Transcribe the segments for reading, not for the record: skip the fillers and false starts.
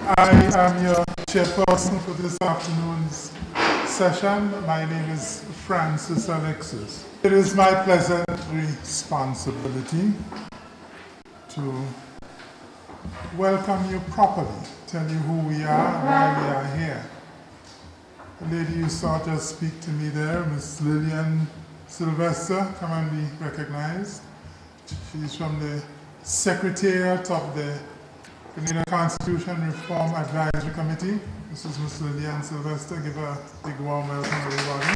I am your chairperson for this afternoon's session. My name is Francis Alexis. It is my pleasant responsibility to welcome you properly, tell you who we are, why we are here. The lady you saw just speak to me there, Miss Lillian Sylvester, come and be recognized. She's from the Secretariat of the Grenada Constitution Reform Advisory Committee. This is Miss Lillian Sylvester. Give her a big warm welcome, everybody.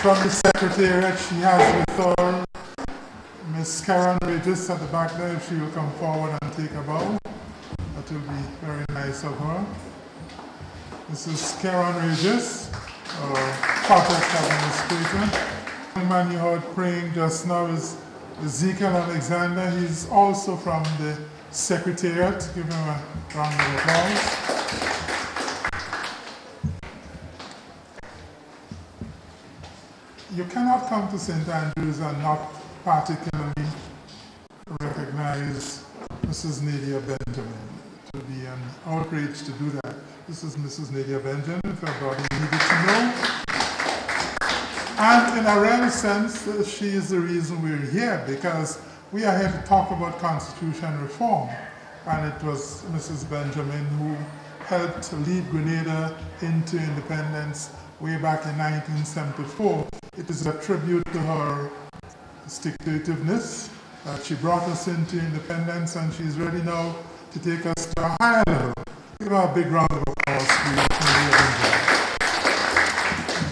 From the Secretariat, she has with her Miss Karen Regis at the back there. If she will come forward and take a bow, that will be very nice of her. This is Karen Regis, Project Administrator. The man you heard praying just now is Ezekiel Alexander. He's also from the Secretariat. Give him a round of applause. You cannot come to St. Andrews and not particularly recognize Mrs. Nadia Benjamin. It would be an outrage to do that. This is Mrs. Nadia Benjamin, if everybody needed to know. And in a real sense, she is the reason we're here, because we are here to talk about constitution reform. And it was Mrs. Benjamin who helped lead Grenada into independence way back in 1974. It is a tribute to her stick-to-itiveness that she brought us into independence, and she's ready now to take us to a higher level. Give her a big round of applause, please.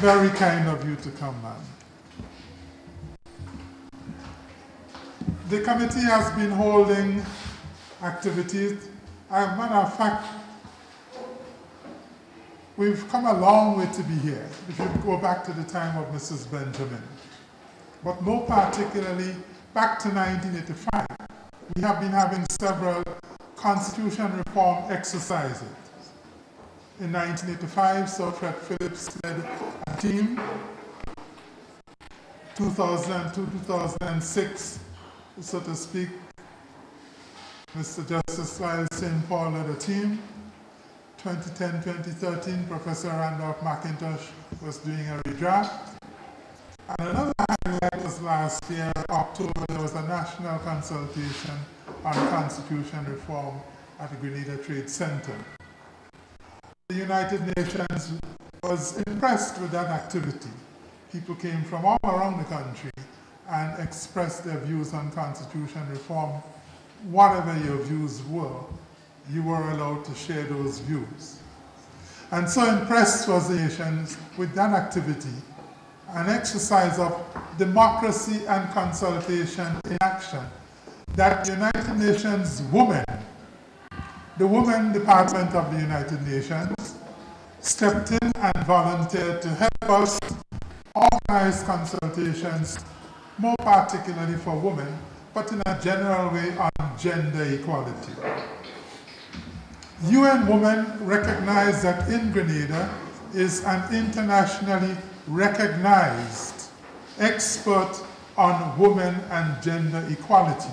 Very kind of you to come, ma'am. The committee has been holding activities. As a matter of fact, we've come a long way to be here, if you go back to the time of Mrs. Benjamin. But more particularly, back to 1985, we have been having several constitution reform exercises. In 1985, Sir Fred Phillips led a team. 2002, 2006, so to speak, Mr. Justice Lyle St. Paul led a team. 2010, 2013, Professor Randolph McIntosh was doing a redraft. And another highlight was last year, October, there was a national consultation on constitution reform at the Grenada Trade Center. The United Nations was impressed with that activity. People came from all around the country and expressed their views on constitution reform. Whatever your views were, you were allowed to share those views. And so impressed was the nations with that activity, an exercise of democracy and consultation in action, that the United Nations women, the Women Department of the United Nations, stepped in and volunteered to help us organize consultations, more particularly for women, but in a general way on gender equality. UN Women recognize that in Grenada is an internationally recognized expert on women and gender equality.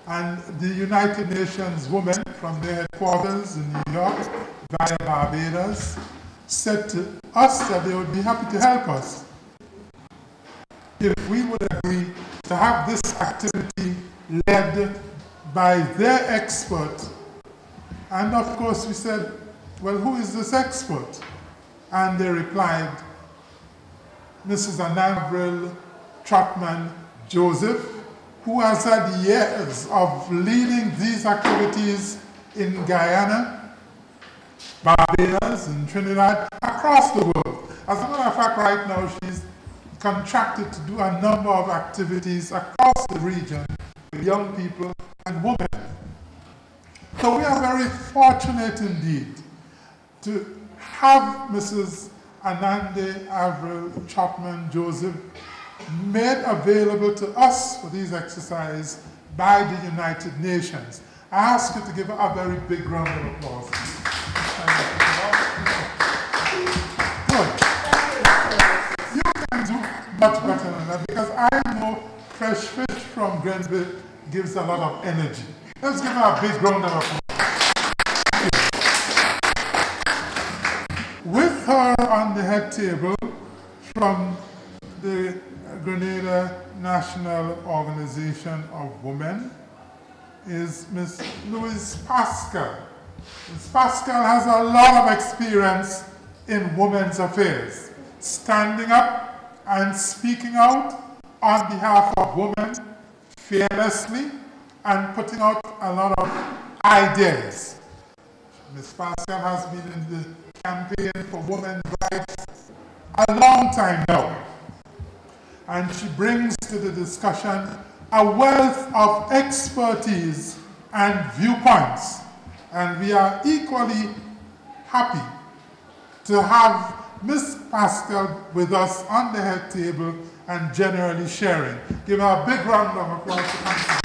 And the United Nations women from their headquarters in New York via Barbados said to us that they would be happy to help us if we would agree to have this activity led by their expert. And of course we said, well, who is this expert? And they replied, Mrs. Anandril Trotman Joseph, who has had years of leading these activities in Guyana, Barbados, and Trinidad, across the world. As a matter of fact, right now she's contracted to do a number of activities across the region with young people and women. So we are very fortunate indeed to have Mrs. Anande Avril Chapman Joseph made available to us for these exercises by the United Nations. I ask you to give a very big round of applause. Good. You can do much better than that, because I know fresh fish from Grenville gives a lot of energy. Let's give her a big round of applause. her on the head table from the Grenada National Organization of Women is Miss Louise Pascal. Ms. Pascal has a lot of experience in women's affairs, standing up and speaking out on behalf of women fearlessly and putting out a lot of ideas. Ms. Pascal has been in the campaign for women's rights a long time now, and she brings to the discussion a wealth of expertise and viewpoints. And we are equally happy to have Ms. Pascal with us on the head table and generally sharing. Give her a big round of applause to come.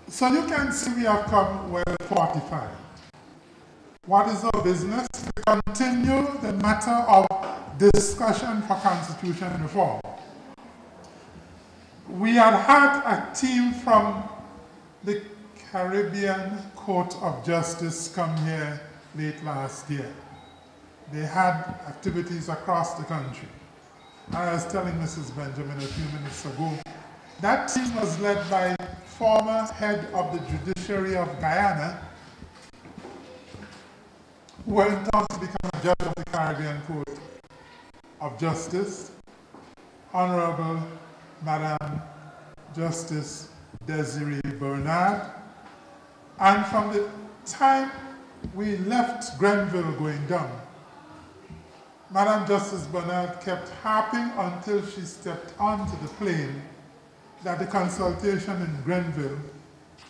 So you can see we have come well fortified. What is our business? To continue the matter of discussion for constitution reform. We had a team from the Caribbean Court of Justice come here late last year. They had activities across the country. And I was telling Mrs. Benjamin a few minutes ago, that team was led by former head of the Judiciary of Guyana, who went on to become a judge of the Caribbean Court of Justice, Honorable Madame Justice Desiree Bernard. And from the time we left Grenville going down, Madame Justice Bernard kept harping until she stepped onto the plane that the consultation in Grenville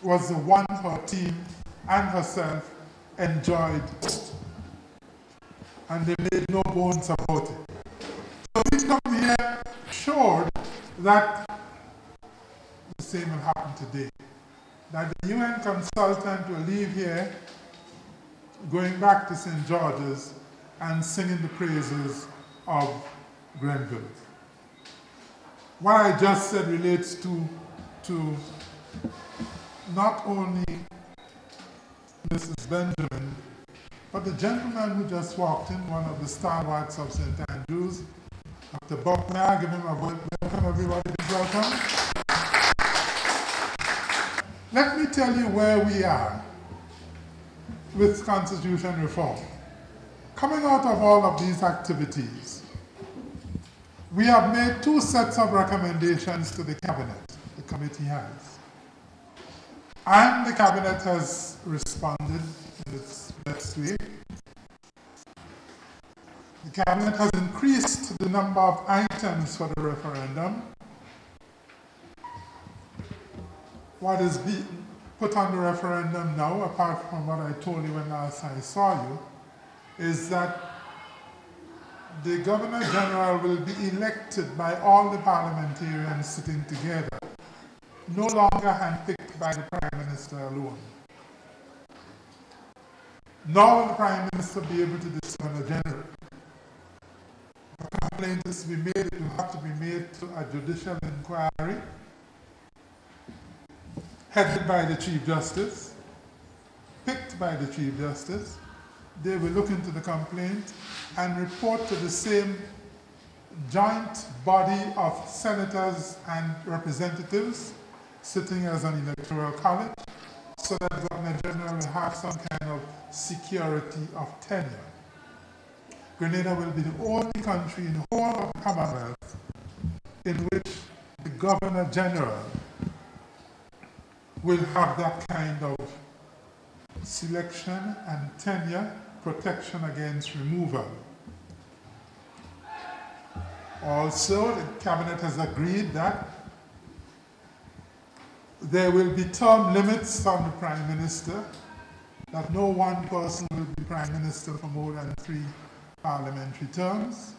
was the one her team and herself enjoyed. And they made no bones about it. So we come here assured that the same will happen today. That the UN consultant will leave here, going back to St. George's and singing the praises of Grenville. What I just said relates to not only Mrs. Benjamin, but the gentleman who just walked in, one of the stalwarts of St. Andrew's, Dr. Buckner. Give him a welcome, everybody. Welcome. Let me tell you where we are with constitution reform. Coming out of all of these activities, we have made two sets of recommendations to the Cabinet, the committee has. And the Cabinet has responded in its best way. The Cabinet has increased the number of items for the referendum. What is being put on the referendum now, apart from what I told you when last I saw you, is that the Governor General will be elected by all the parliamentarians sitting together, no longer handpicked by the Prime Minister alone. Nor will the Prime Minister be able to discern a general. If a complaint is to be made, it will have to be made to a judicial inquiry headed by the Chief Justice, picked by the Chief Justice. They will look into the complaint and report to the same joint body of senators and representatives sitting as an electoral college, so that the Governor General will have some kind of security of tenure. Grenada will be the only country in the whole of the Commonwealth in which the Governor General will have that kind of selection and tenure protection against removal. Also, the Cabinet has agreed that there will be term limits on the Prime Minister, that no one person will be Prime Minister for more than 3 parliamentary terms.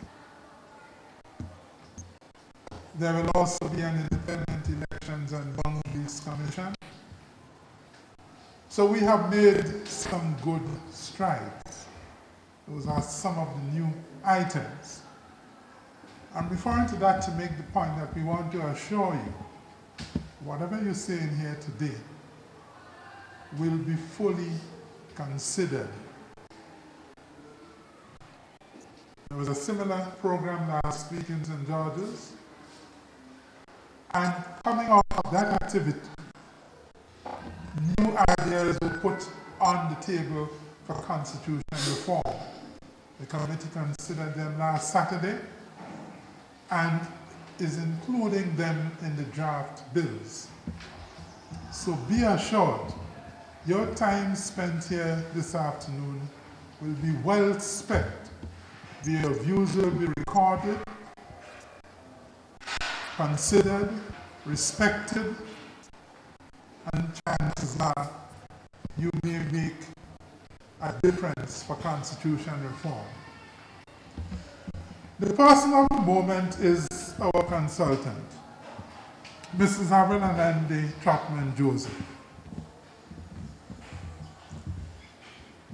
There will also be an independent elections and boundaries commission. So we have made some good strides. Those are some of the new items. I'm referring to that to make the point that we want to assure you, whatever you say in here today, will be fully considered. There was a similar program last week in St. George's, and coming out of that activity, new ideas were put on the table for constitution reform. The committee considered them last Saturday and is including them in the draft bills. So be assured, your time spent here this afternoon will be well spent. Your views will be recorded, considered, respected, and chances are you may make a difference for constitutional reform. The person of the moment is our consultant, Mrs. Avril Trotman Joseph.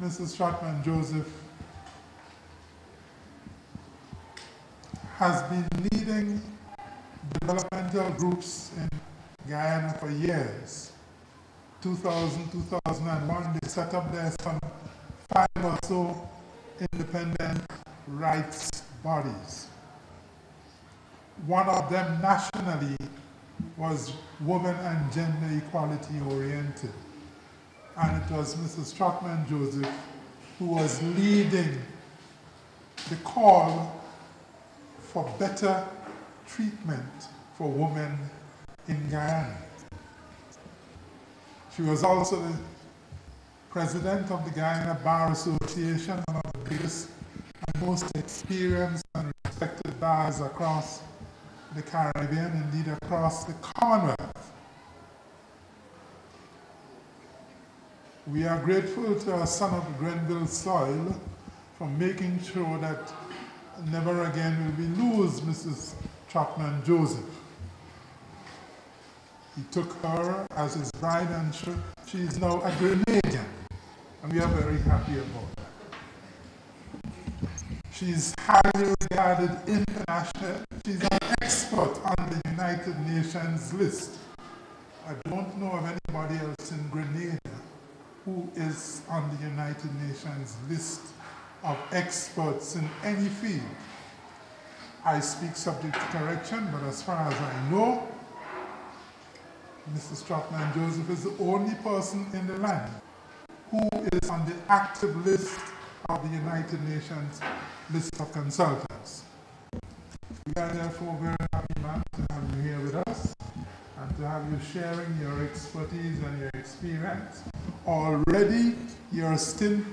Mrs. Trotman Joseph has been leading developmental groups in Guyana for years. 2000, 2001, they set up there some 5 or so independent rights bodies. One of them nationally was women and gender equality oriented. And it was Mrs. Trotman Joseph who was leading the call for better treatment for women in Guyana. She was also the president of the Guyana Bar Association, one of the biggest and most experienced and respected bars across the Caribbean, indeed across the Commonwealth. We are grateful to our son of the Grenville soil for making sure that never again will we lose Mrs. Trotman Joseph. He took her as his bride, and she is now a Grenadian, and we are very happy about that. She's highly regarded internationally. She's an expert on the United Nations list. I don't know of anybody else in Grenada who is on the United Nations list of experts in any field. I speak subject to correction, but as far as I know, Mrs. Trotman Joseph is the only person in the land who is on the active list of the United Nations list of consultants. We are therefore very happy, ma'am, to have you here with us and to have you sharing your expertise and your experience. Already, your stint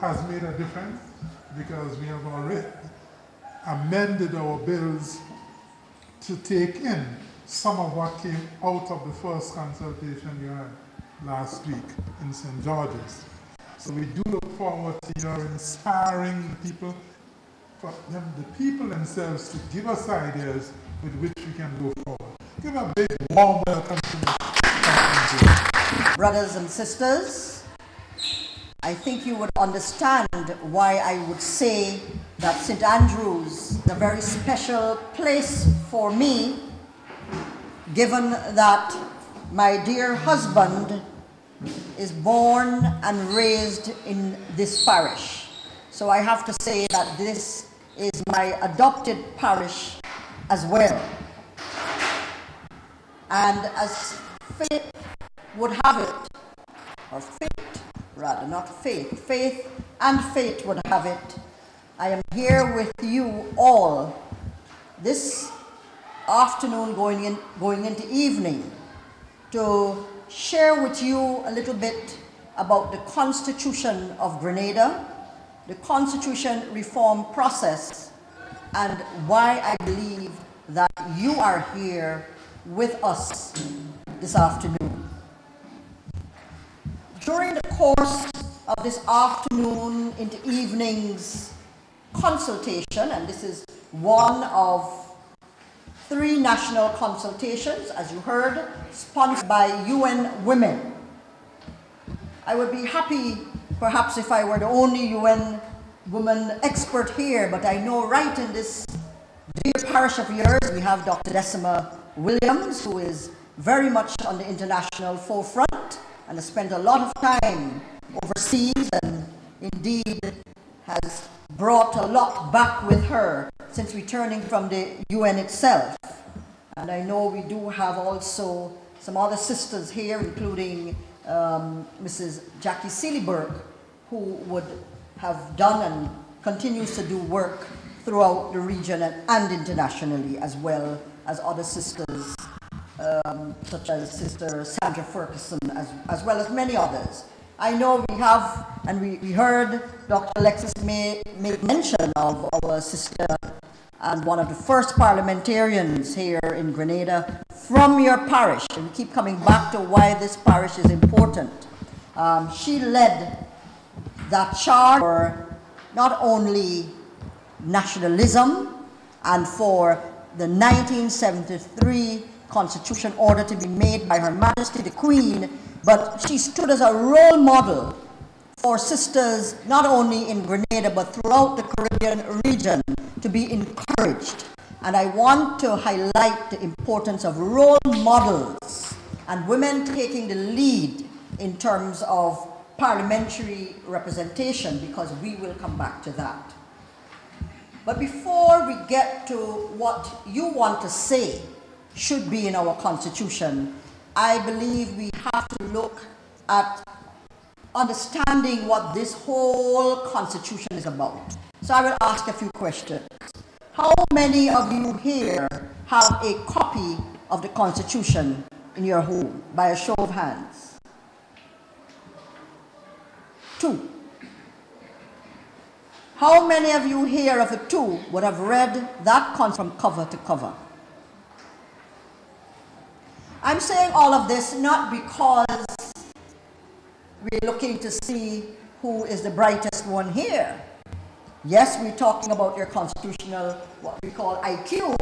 has made a difference because we have already amended our bills to take in some of what came out of the first consultation you had last week in St. George's. So we do look forward to your inspiring the people, for them, the people themselves, to give us ideas with which we can go forward. Give a big warm welcome to Mr. Brothers and sisters, I think you would understand why I would say that St. Andrew's is a very special place for me, given that my dear husband is born and raised in this parish. So I have to say that this is my adopted parish as well. And as fate would have it, or fate rather, not faith, faith and fate would have it, I am here with you all this afternoon going into evening to share with you a little bit about the Constitution of Grenada, the Constitution reform process, and why I believe that you are here with us this afternoon. During the course of this afternoon into evening's consultation, and this is one of 3 national consultations, as you heard, sponsored by UN Women. I would be happy, perhaps, if I were the only UN woman expert here, but I know right in this dear parish of yours, we have Dr. Decima Williams, who is very much on the international forefront, and has spent a lot of time overseas, and indeed has brought a lot back with her since returning from the UN itself. And I know we do have also some other sisters here, including Mrs. Jackie Seeleyberg, who would have done and continues to do work throughout the region and internationally, as well as other sisters, such as Sister Sandra Ferguson, as well as many others. I know we have, and we heard Dr. Alexis make mention of our sister and one of the first parliamentarians here in Grenada from your parish, and we keep coming back to why this parish is important. She led that charge for not only nationalism and for the 1973 constitution order to be made by Her Majesty the Queen, but she stood as a role model for sisters not only in Grenada but throughout the Caribbean region to be encouraged. And I want to highlight the importance of role models and women taking the lead in terms of parliamentary representation, because we will come back to that. But before we get to what you want to say should be in our constitution, I believe we have to look at understanding what this whole constitution is about. So I will ask a few questions. How many of you here have a copy of the constitution in your home? By a show of hands. 2. How many of you here of the 2 would have read that from cover to cover? I'm saying all of this not because we're looking to see who is the brightest one here. Yes, we're talking about your constitutional, what we call IQ,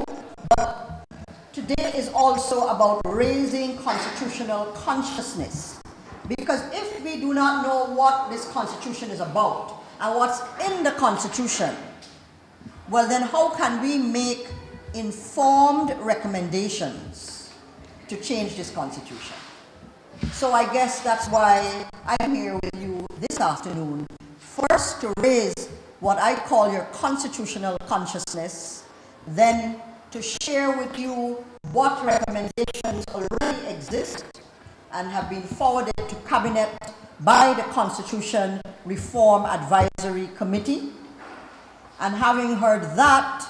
but today is also about raising constitutional consciousness. Because if we do not know what this constitution is about and what's in the constitution, well then how can we make informed recommendations to change this constitution? So I guess that's why I'm here with you this afternoon. First, to raise what I call your constitutional consciousness, then to share with you what recommendations already exist and have been forwarded to Cabinet by the Constitution Reform Advisory Committee, and having heard that,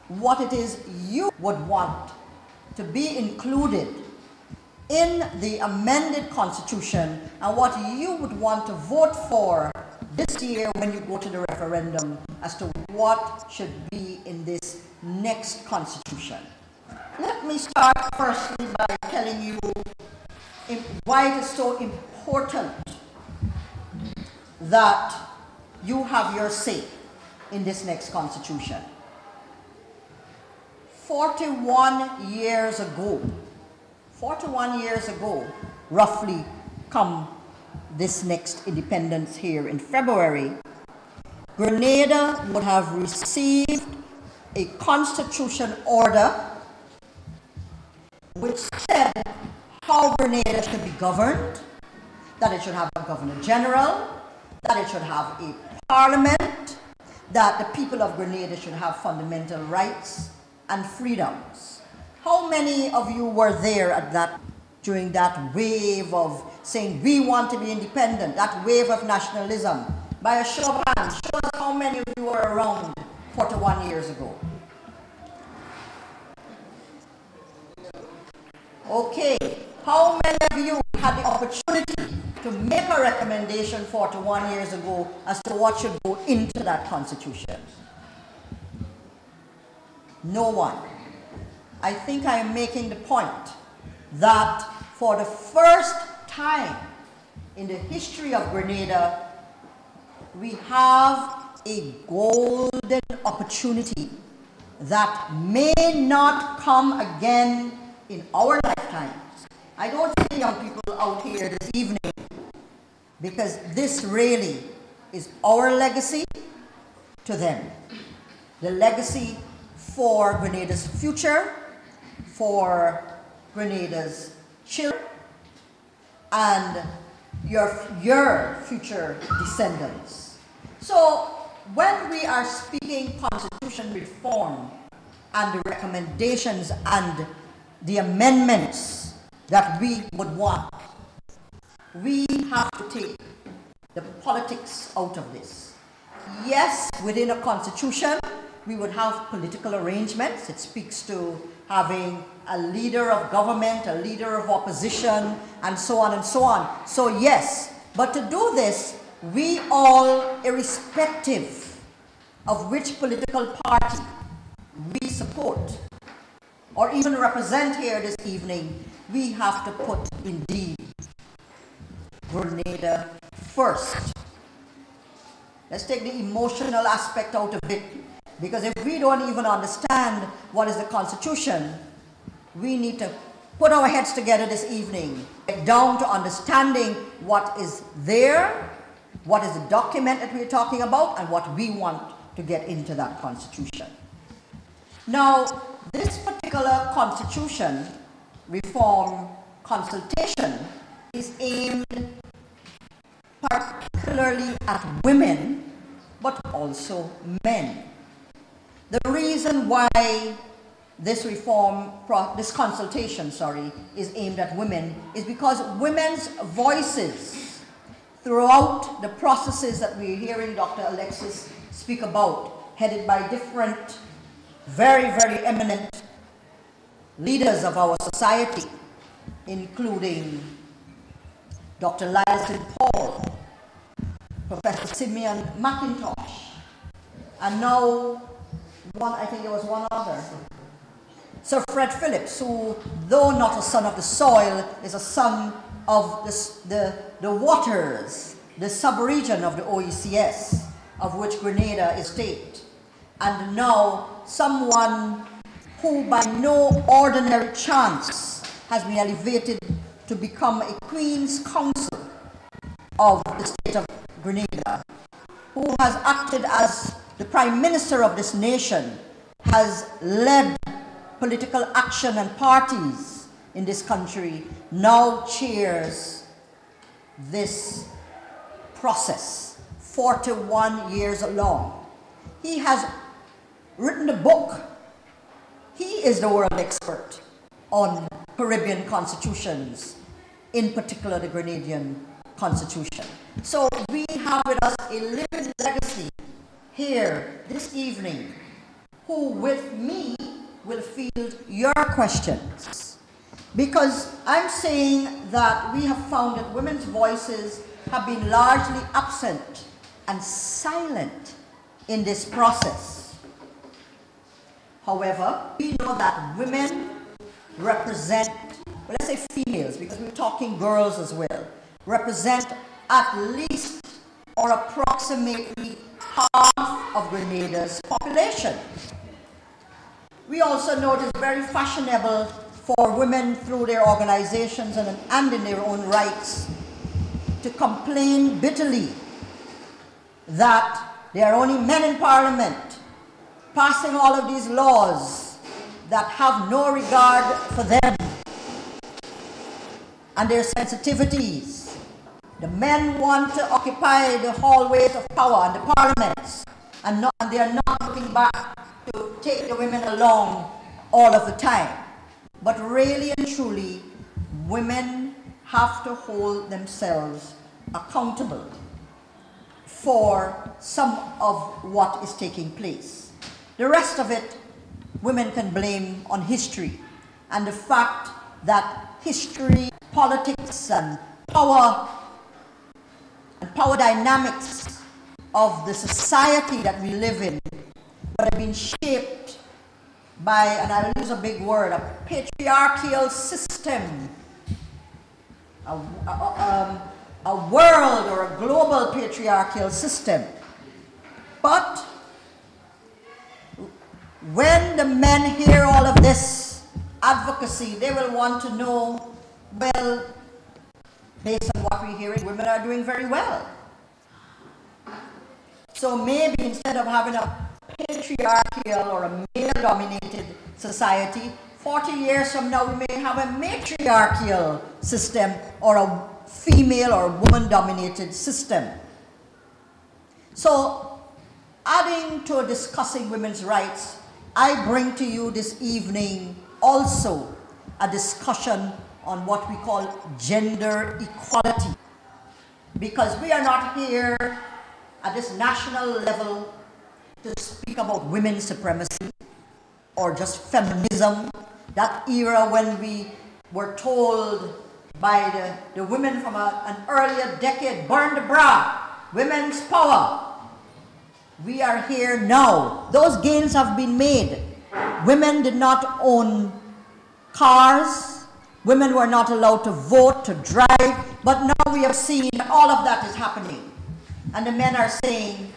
what it is you would want to be included in the amended Constitution and what you would want to vote for this year when you go to the referendum as to what should be in this next Constitution. Let me start firstly by telling you why it is so important that you have your say in this next Constitution. 41 years ago, roughly come this next independence here in February, Grenada would have received a constitution order which said how Grenada should be governed, that it should have a Governor General, that it should have a parliament, that the people of Grenada should have fundamental rights and freedoms. How many of you were there at that, during that wave of saying we want to be independent, that wave of nationalism? By a show of hands, show us how many of you were around 41 years ago. Okay, how many of you had the opportunity to make a recommendation 41 years ago as to what should go into that constitution? No one. I think I am making the point that for the first time in the history of Grenada, we have a golden opportunity that may not come again in our lifetimes. I don't see young people out here this evening because this really is our legacy to them. The legacy for Grenada's future, for Grenada's children, and your future descendants. So when we are speaking constitution reform and the recommendations and the amendments that we would want, we have to take the politics out of this. Yes, within a constitution, we would have political arrangements. It speaks to having a leader of government, a leader of opposition, and so on and so on. So yes, but to do this, we all, irrespective of which political party we support or even represent here this evening, we have to put indeed Grenada first. Let's take the emotional aspect out of it, because if we don't even understand what is the Constitution, we need to put our heads together this evening, get down to understanding what is there, what is the document that we're talking about, and what we want to get into that Constitution. Now, this particular Constitution reform consultation is aimed particularly at women, but also men. The reason why this consultation, is aimed at women is because women's voices throughout the processes that we're hearing Dr. Alexis speak about, headed by different, very, very eminent leaders of our society, including Dr. Lyle Paul, Professor Simeon McIntosh, and now I think there was one other, Sir Fred Phillips, who, though not a son of the soil, is a son of the waters, the sub-region of the OECS, of which Grenada is state. And now someone who by no ordinary chance has been elevated to become a Queen's Counsel of the state of Grenada, who has acted as the Prime Minister of this nation, has led political action and parties in this country, now chairs this process, 41 years long. He has written a book. He is the world expert on Caribbean constitutions, in particular the Grenadian Constitution. So we have with us a living legacy here this evening, who with me will field your questions. Because I'm saying that we have found that women's voices have been largely absent and silent in this process. However, we know that women represent, well, let's say females, because we're talking girls as well, represent at least or approximately half of Grenada's population. We also know it is very fashionable for women through their organizations and in their own rights to complain bitterly that there are only men in Parliament passing all of these laws that have no regard for them and their sensitivities. The men want to occupy the hallways of power and the parliaments, and they are not looking back to take the women along all of the time. But really and truly, women have to hold themselves accountable for some of what is taking place. The rest of it, women can blame on history and the fact that history, politics, and power dynamics of the society that we live in have been shaped by, and I'll use a big word, a patriarchal system, a world or a global patriarchal system. But when the men hear all of this advocacy, they will want to know, well, based on what we're hearing, women are doing very well. So maybe instead of having a patriarchal or a male-dominated society, 40 years from now we may have a matriarchal system or female or woman-dominated system. So, adding to discussing women's rights, I bring to you this evening also a discussion on what we call gender equality. Because we are not here at this national level to speak about women's supremacy or just feminism, that era when we were told by the women from an earlier decade, burn the bra, women's power. We are here now. Those gains have been made. Women did not own cars. Women were not allowed to vote, to drive. But now we have seen that all of that is happening. And the men are saying,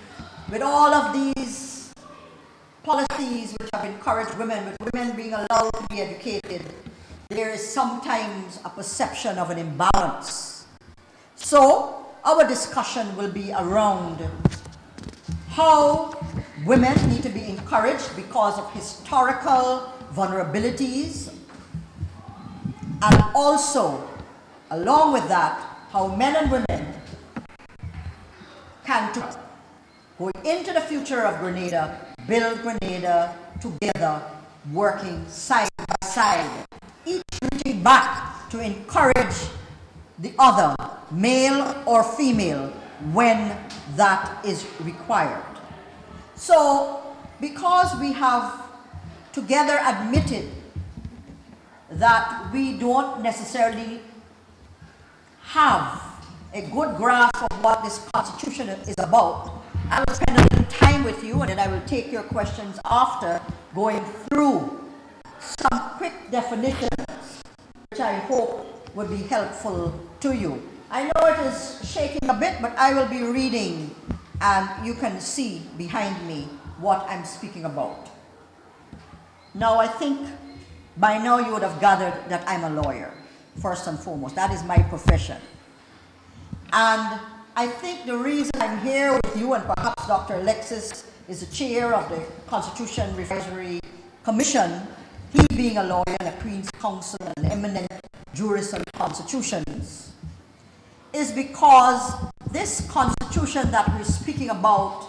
with all of these policies which have encouraged women, with women being allowed to be educated, there is sometimes a perception of an imbalance. So, our discussion will be around how women need to be encouraged because of historical vulnerabilities, and also, along with that, how men and women can go into the future of Grenada, build Grenada together, working side by side, each reaching back to encourage the other, male or female, when that is required. So, because we have together admitted that we don't necessarily have a good grasp of what this Constitution is about, I will spend a little time with you, and then I will take your questions after going through some quick definitions, which I hope would be helpful to you. I know it is shaking a bit, but I will be reading, and you can see behind me what I'm speaking about. Now, I think by now you would have gathered that I'm a lawyer, first and foremost. That is my profession. And I think the reason I'm here with you, and perhaps Dr. Alexis is the chair of the Constitution Revisory Commission, he being a lawyer and a Queen's Counsel and an eminent jurist on constitutions, is because this Constitution that we're speaking about,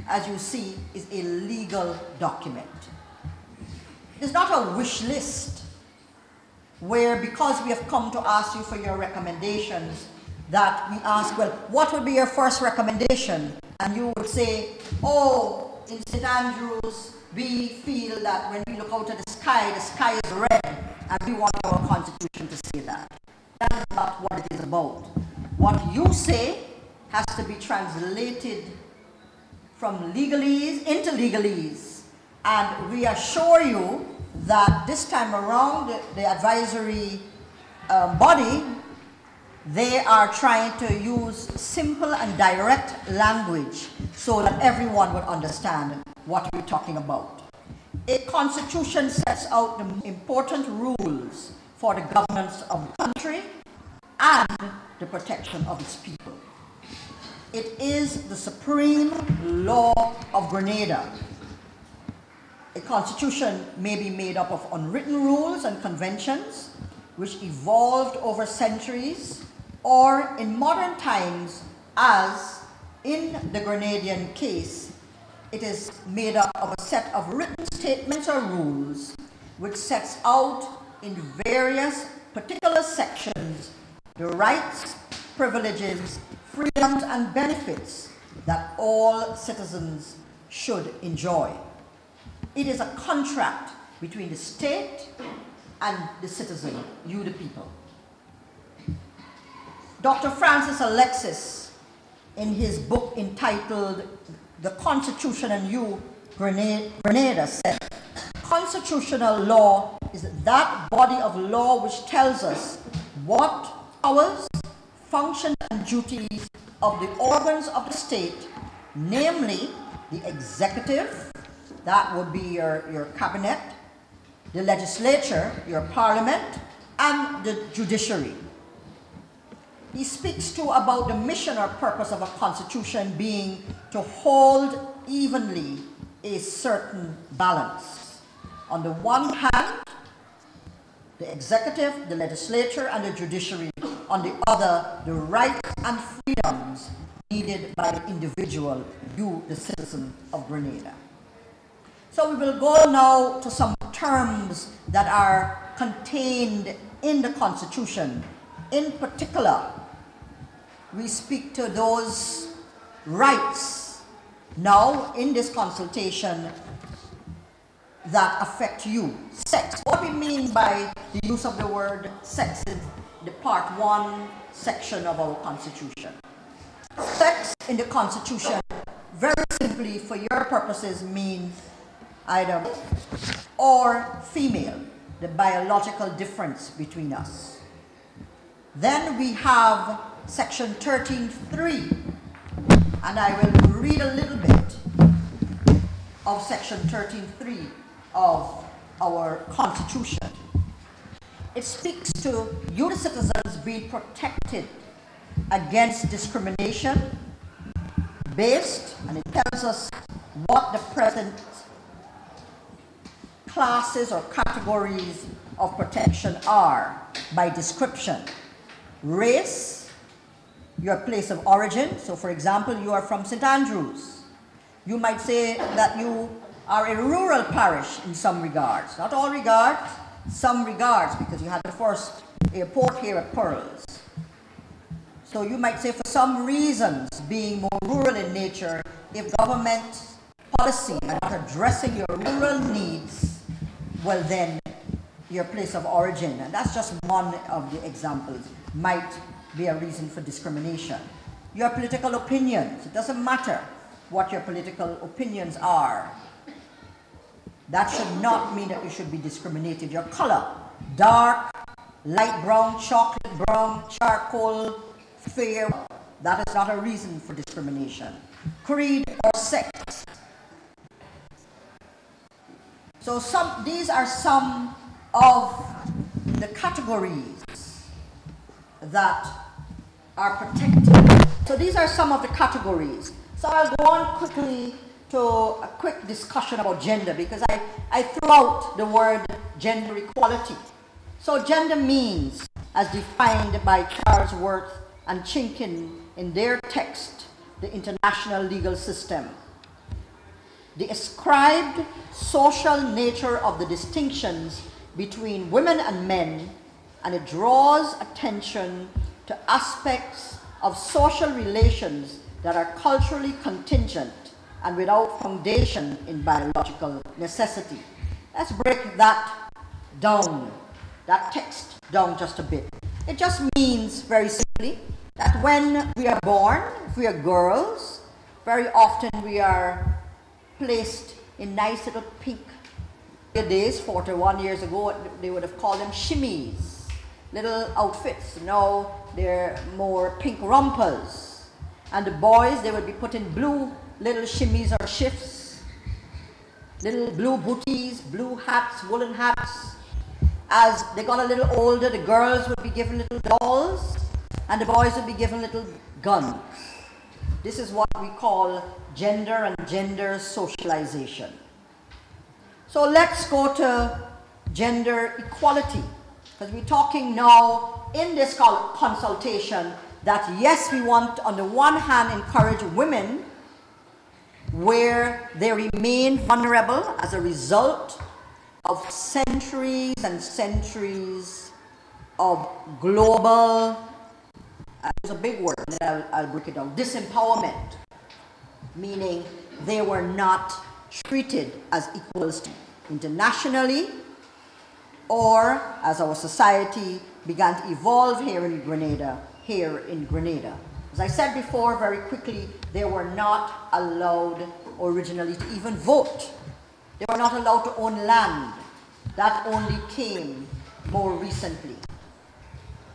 as you see, is a legal document. It's not a wish list where, because we have come to ask you for your recommendations, that we ask, well, what would be your first recommendation? And you would say, oh, in St. Andrews, we feel that when we look out at the sky is red, and we want our Constitution to say that. That is not what it is about. What you say has to be translated from legalese into legalese. And we assure you that this time around, the advisory body, they are trying to use simple and direct language so that everyone would understand what we're talking about. A constitution sets out the important rules for the governance of the country and the protection of its people. It is the supreme law of Grenada. A constitution may be made up of unwritten rules and conventions which evolved over centuries, or in modern times, as in the Grenadian case, it is made up of a set of written statements or rules which sets out in various particular sections the rights, privileges, freedoms, and benefits that all citizens should enjoy. It is a contract between the state and the citizen, you the people. Dr. Francis Alexis, in his book entitled The Constitution and You, Grenada, said, constitutional law is that body of law which tells us what powers, functions, and duties of the organs of the state, namely the executive, that would be your cabinet, the legislature, your parliament, and the judiciary. He speaks too about the mission or purpose of a constitution being to hold evenly a certain balance. On the one hand, the executive, the legislature, and the judiciary on the other, the rights and freedoms needed by the individual, you, the citizen of Grenada. So we will go now to some terms that are contained in the Constitution. In particular, we speak to those rights now in this consultation that affect you. Sex. What we mean by the use of the word sex in the Part 1 section of our Constitution. Sex in the Constitution, very simply for your purposes, means either male or female, the biological difference between us. Then we have section 13.3, and I will read a little bit of section 13.3 of our Constitution. It speaks to you, the citizens, being protected against discrimination based, and it tells us what the present classes or categories of protection are by description. Race, your place of origin. So for example, you are from St. Andrews. You might say that you are a rural parish in some regards. Not all regards, some regards, because you had the first airport here at Pearls. So you might say for some reasons, being more rural in nature, if government policy are not addressing your rural needs, well then your place of origin, and that's just one of the examples, might be a reason for discrimination. Your political opinions, it doesn't matter what your political opinions are. That should not mean that you should be discriminated. Your color, dark, light brown, chocolate brown, charcoal, fair, that is not a reason for discrimination. Creed or sex. So these are some of the categories that are protected. So these are some of the categories. So I'll go on quickly to a quick discussion about gender, because I threw out the word gender equality. So gender means, as defined by Charles Worth and Chinkin in their text, the International Legal System, the ascribed social nature of the distinctions between women and men, and it draws attention to aspects of social relations that are culturally contingent and without foundation in biological necessity. Let's break that down, that text down just a bit. It just means, very simply, that when we are born, if we are girls, very often we are placed in nice little pink days. 41 years ago, they would have called them shimmies, little outfits. Now they're more pink rompers. And the boys, they would be put in blue little shimmies or shifts, little blue booties, blue hats, woolen hats. As they got a little older, the girls would be given little dolls, and the boys would be given little guns. This is what we call gender and gender socialization. So let's go to gender equality, because we're talking now in this consultation that yes, we want on the one hand encourage women where they remain vulnerable as a result of centuries and centuries of global, it's a big word, and I'll break it down, disempowerment, meaning they were not treated as equals internationally, or as our society began to evolve here in Grenada. As I said before, very quickly, they were not allowed originally to even vote. They were not allowed to own land. That only came more recently.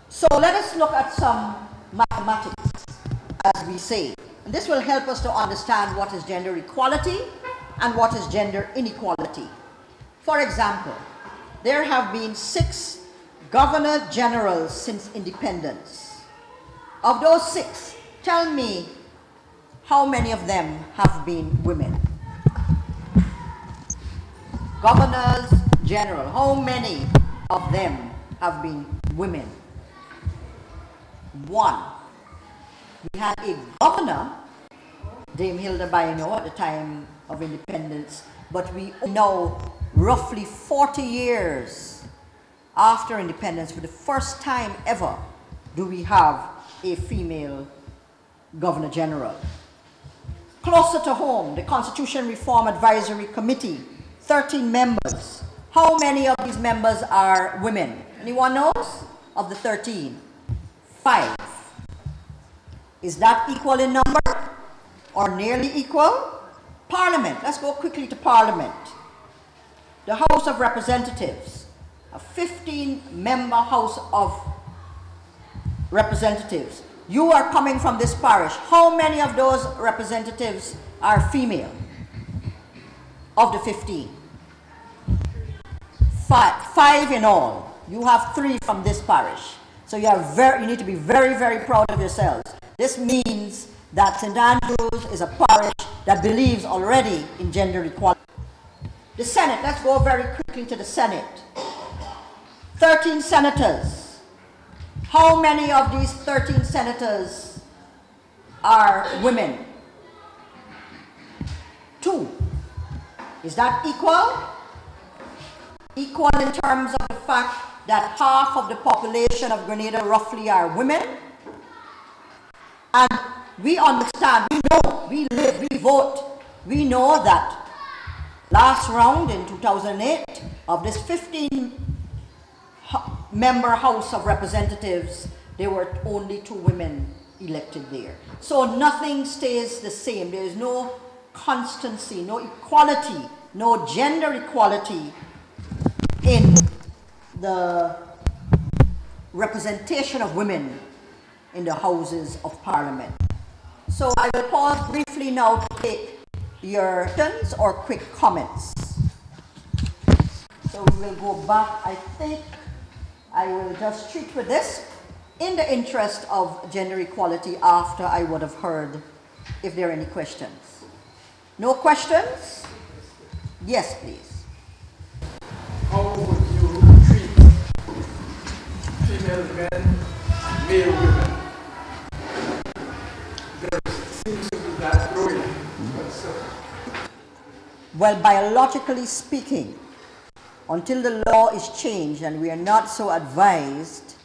So let us look at some mathematics, as we say. And this will help us to understand what is gender equality and what is gender inequality. For example, there have been 6 governor generals since independence. Of those 6, tell me how many of them have been women? Governors general, how many of them have been women? One, we had a governor, Dame Hilda Baino, at the time of independence, but we know roughly 40 years after independence, for the first time ever, do we have a female Governor General. Closer to home, the Constitution Reform Advisory Committee, 13 members. How many of these members are women? Anyone knows? Of the 13? 5. Is that equal in number or nearly equal? Parliament. Let's go quickly to Parliament. The House of Representatives, a 15-member House of Representatives. You are coming from this parish. How many of those representatives are female? Of the 15? 5 in all. You have 3 from this parish. So you need to be very, very proud of yourselves. This means that St. Andrews is a parish that believes already in gender equality. The Senate, let's go very quickly to the Senate. 13 senators. How many of these 13 senators are women? 2. Is that equal? Equal in terms of the fact that half of the population of Grenada roughly are women. And we understand, we know, we live, we vote. We know that last round in 2008, of this 15-member House of Representatives, there were only 2 women elected there. So nothing stays the same. There is no constancy, no equality, no gender equality in the representation of women in the Houses of Parliament. So I will pause briefly now to take your questions or quick comments. So we will go back. I think I will just treat with this in the interest of gender equality after I would have heard if there are any questions. No questions? Yes, please. How would you treat female men and male women? There seems to be that growing concern. Well, biologically speaking, until the law is changed and we are not so advised,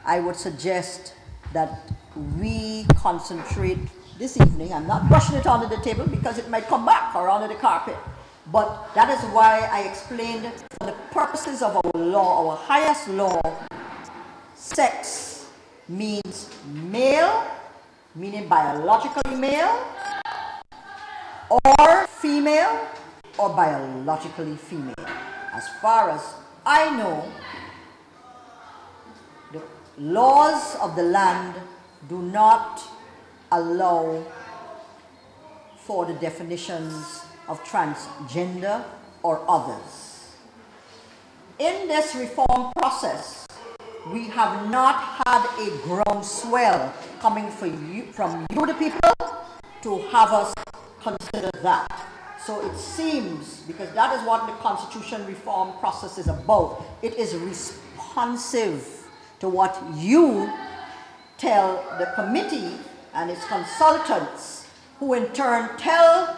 I would suggest that we concentrate this evening. I'm not brushing it under the table because it might come back or under the carpet. But that is why I explained, for the purposes of our law, our highest law, sex means male, meaning biologically male, or female, or biologically female. As far as I know, the laws of the land do not allow for the definitions of transgender or others. In this reform process, we have not had a groundswell coming from you the people to have us consider that. So it seems, because that is what the Constitution reform process is about, it is responsive to what you tell the committee and its consultants, who in turn tell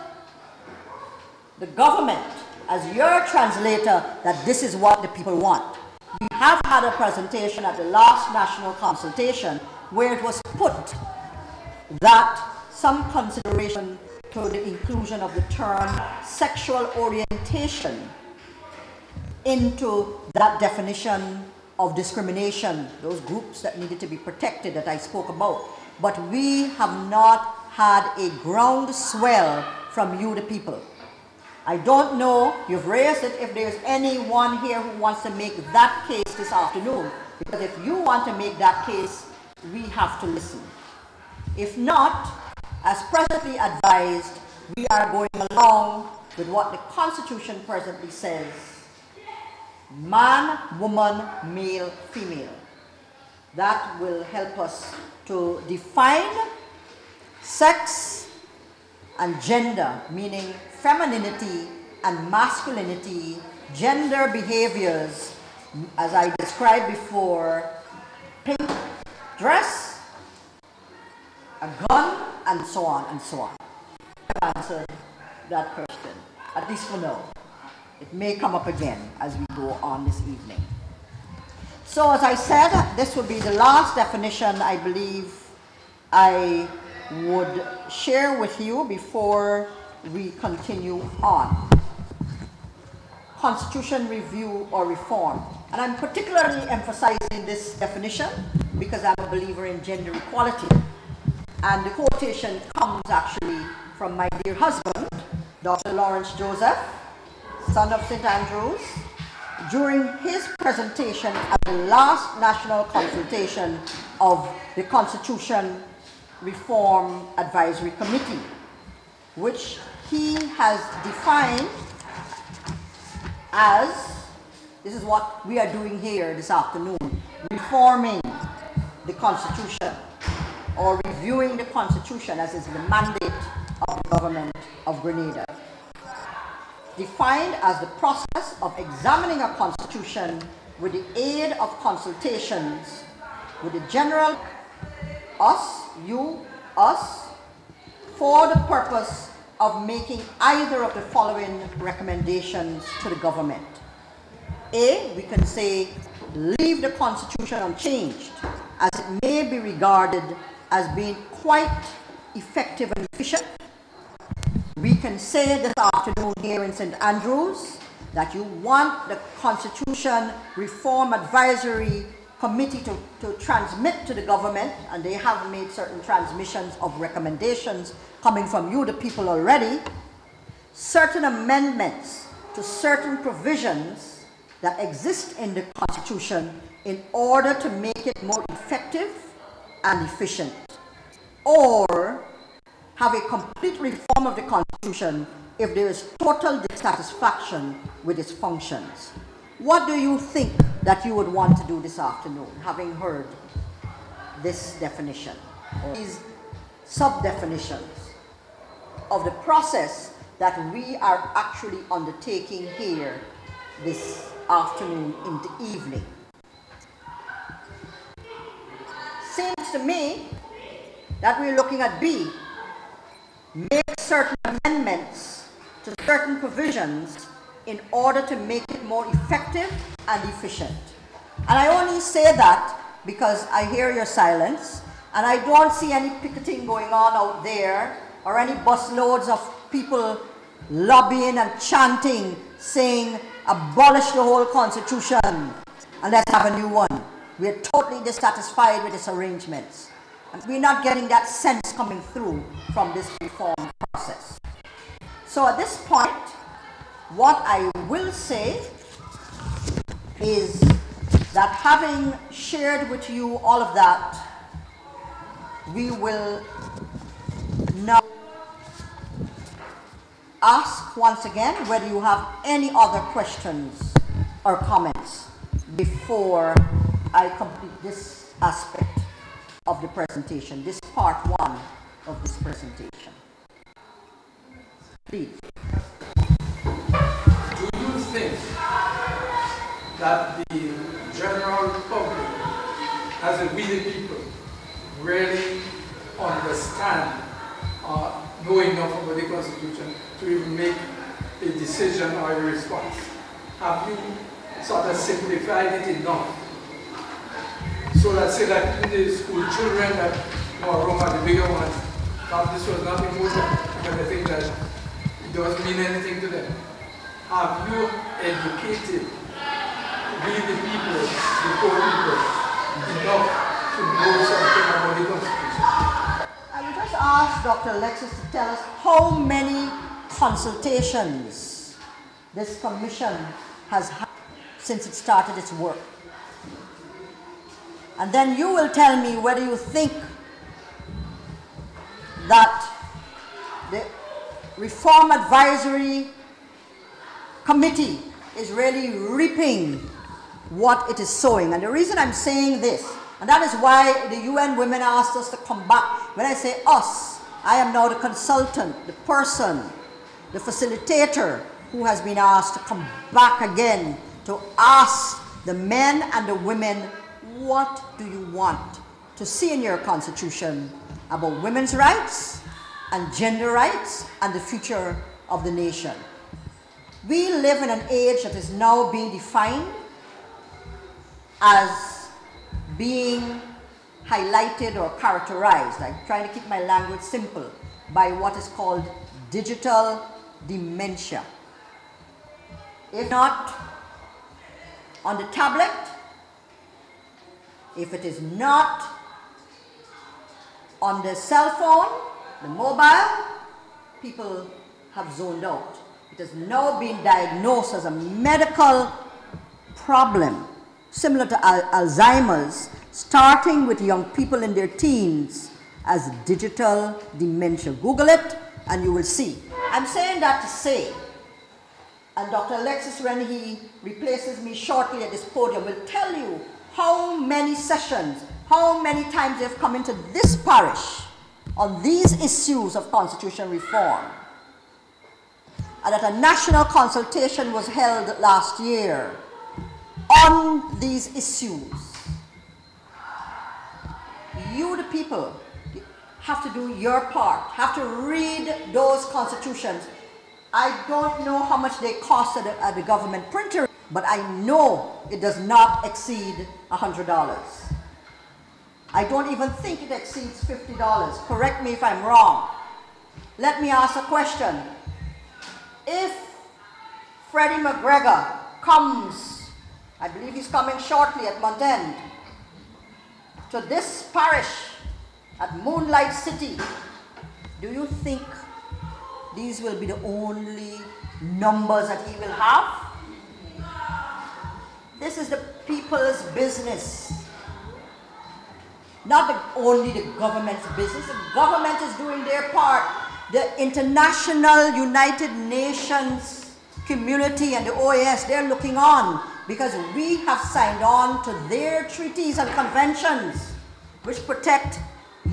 the government, as your translator, that this is what the people want. We have had a presentation at the last national consultation where it was put that some consideration to the inclusion of the term sexual orientation into that definition of discrimination, those groups that needed to be protected that I spoke about. But we have not had a groundswell from you, the people. I don't know, you've raised it, if there's anyone here who wants to make that case this afternoon, because if you want to make that case, we have to listen. If not, as presently advised, we are going along with what the Constitution presently says: man, woman, male, female. That will help us to define sex and gender, meaning femininity and masculinity, gender behaviors, as I described before: pink dress, a gun, and so on and so on. I've answered that question, at least for now. It may come up again as we go on this evening. So as I said, this will be the last definition I believe I would share with you before we continue on. Constitution review or reform. And I'm particularly emphasizing this definition because I'm a believer in gender equality. And the quotation comes actually from my dear husband, Dr. Lawrence Joseph, son of St. Andrews, during his presentation at the last national consultation of the Constitution Reform Advisory Committee, which he has defined as, this is what we are doing here this afternoon, reforming the Constitution or reviewing the Constitution as is the mandate of the government of Grenada. Defined as the process of examining a constitution with the aid of consultations with the general, us, you, us, for the purpose of making either of the following recommendations to the government. A, we can say, leave the constitution unchanged, as it may be regarded as being quite effective and efficient. We can say this afternoon here in St. Andrews that you want the Constitution Reform Advisory Committee to transmit to the government, and they have made certain transmissions of recommendations coming from you, the people, already, certain amendments to certain provisions that exist in the Constitution in order to make it more effective and efficient, or have a complete reform of the Constitution if there is total dissatisfaction with its functions. What do you think that you would want to do this afternoon, having heard this definition, or these sub-definitions of the process that we are actually undertaking here this afternoon into evening? Seems to me that we're looking at B, make certain amendments to certain provisions in order to make it more effective and efficient. And I only say that because I hear your silence, and I don't see any picketing going on out there, or any busloads of people lobbying and chanting, saying, abolish the whole Constitution and let's have a new one. We are totally dissatisfied with its arrangements. And we're not getting that sense coming through from this reform process. So at this point, what I will say is that having shared with you all of that, we will now ask once again whether you have any other questions or comments before I complete this aspect of the presentation, this part one of this presentation. Please. Do you think that the general public, as we the people, really understand or know enough about the Constitution to even make a decision or a response? Have you sort of simplified it enough so that, say that the school children that are wrong are the bigger ones, that this was nothing more than the thing that it doesn't mean anything to them? Have you educated we the people, the poor people, enough to know something about the Constitution? I will just ask Dr. Alexis to tell us how many consultations this commission has had since it started its work. And then you will tell me whether you think that the Reform Advisory Committee is really reaping what it is sowing. And the reason I'm saying this, and that is why the UN Women asked us to come back. When I say us, I am now the consultant, the person, the facilitator who has been asked to come back again to ask the men and the women, what do you want to see in your Constitution about women's rights and gender rights and the future of the nation. We live in an age that is now being defined as being highlighted or characterized, I'm trying to keep my language simple, by what is called digital dementia. If not on the tablet, if it is not on the cell phone, the mobile, people have zoned out. It has now been diagnosed as a medical problem, similar to Alzheimer's, starting with young people in their teens, as digital dementia. Google it and you will see. I'm saying that to say, and Dr. Alexis, when he replaces me shortly at this podium, will tell you how many sessions, how many times they've come into this parish on these issues of constitutional reform. And that a national consultation was held last year on these issues. You, the people, have to do your part, have to read those constitutions. I don't know how much they cost at the government printer, but I know it does not exceed $100. I don't even think it exceeds $50. Correct me if I'm wrong. Let me ask a question. If Freddie McGregor comes, I believe he's coming shortly at month end, to this parish at Moonlight City, do you think these will be the only numbers that he will have? This is the people's business, not only the government's business. The government is doing their part. The International United Nations community and the OAS, they're looking on because we have signed on to their treaties and conventions which protect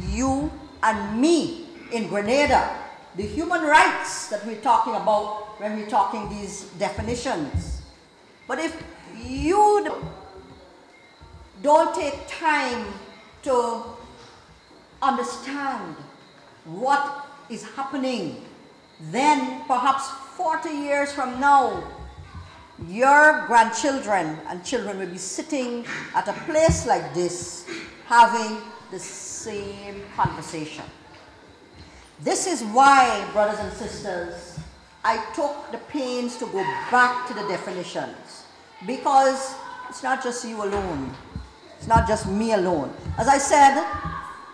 you and me in Grenada. The human rights that we're talking about when we're talking these definitions. But if you don't take time to understand what is happening, then perhaps 40 years from now, your grandchildren and children will be sitting at a place like this having the same conversation. This is why, brothers and sisters, I took the pains to go back to the definitions, because it's not just you alone. It's not just me alone. As I said,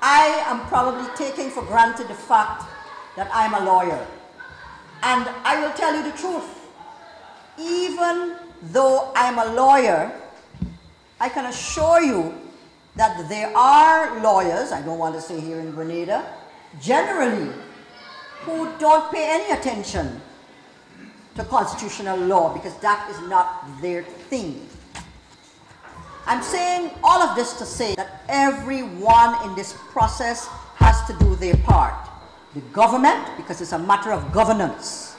I am probably taking for granted the fact that I'm a lawyer. And I will tell you the truth. Even though I'm a lawyer, I can assure you that there are lawyers, I don't want to say here in Grenada, generally, who don't pay any attention to constitutional law because that is not their thing. I'm saying all of this to say that everyone in this process has to do their part. The government, because it's a matter of governance.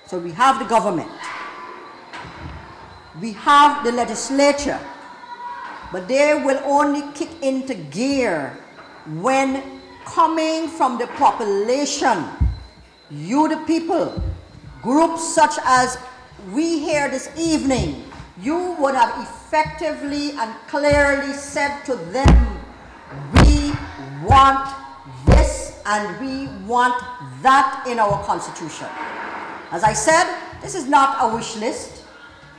So we have the government. We have the legislature. But they will only kick into gear when coming from the population, you the people, groups such as we here this evening, you would have effectively and clearly said to them, we want this and we want that in our constitution. As I said, this is not a wish list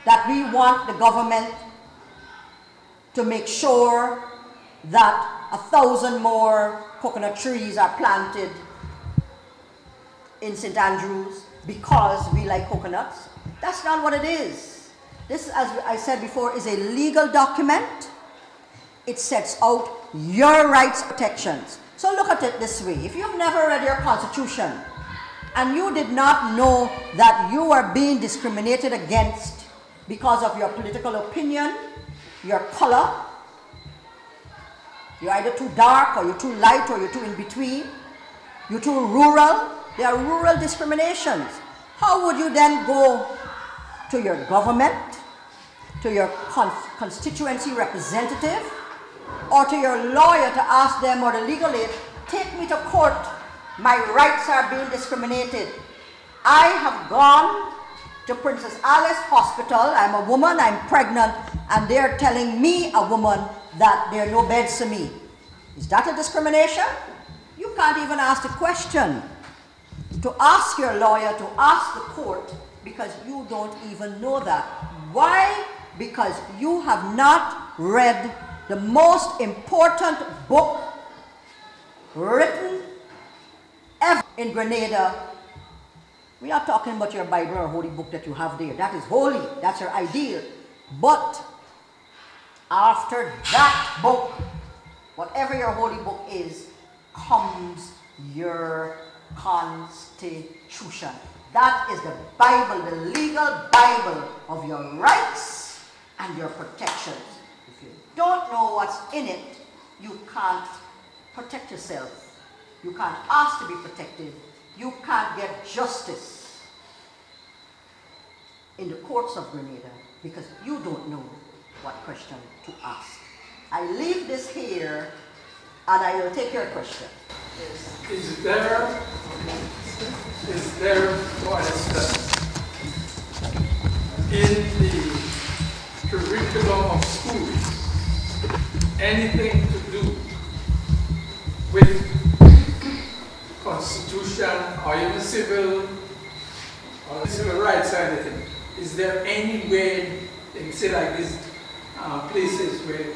that we want the government to make sure that 1,000 more coconut trees are planted in St. Andrews because we like coconuts. That's not what it is. This, as I said before, is a legal document. It sets out your rights protections. So look at it this way. If you've never read your constitution and you did not know that you are being discriminated against because of your political opinion, your color, you're either too dark or you're too light or you're too in between, you're too rural, there are rural discriminations. How would you then go to your government, to your constituency representative, or to your lawyer to ask them, or the legal aid, take me to court, my rights are being discriminated. I have gone to Princess Alice Hospital, I'm a woman, I'm pregnant, and they're telling me, a woman, that there are no beds for me. Is that a discrimination? You can't even ask the question to ask your lawyer, to ask the court, because you don't even know that. Why? Because you have not read the most important book written ever in Grenada. We are talking about your Bible or holy book that you have there. That is holy. That's your ideal. But after that book, whatever your holy book is, comes your Constitution. That is the Bible, the legal Bible of your rights and your protections. If you don't know what's in it, you can't protect yourself. You can't ask to be protected. You can't get justice in the courts of Grenada because you don't know what question to ask. I leave this here and I will take your question. Is there, for instance, in the curriculum of schools, anything to do with Constitution or even civil rights or anything? Is there any way, in say like these places where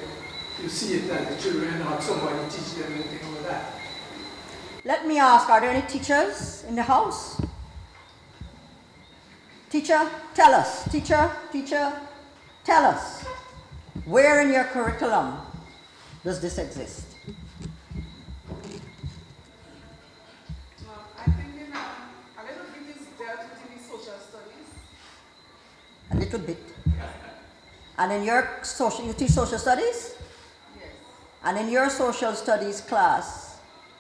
you see it that the children or somebody teach them anything about that? Let me ask, are there any teachers in the house? Teacher, tell us. Teacher, tell us. Where in your curriculum does this exist? I think in a little bit is dealt with in the social studies. A little bit. And in your social, you teach social studies? Yes. And in your social studies class,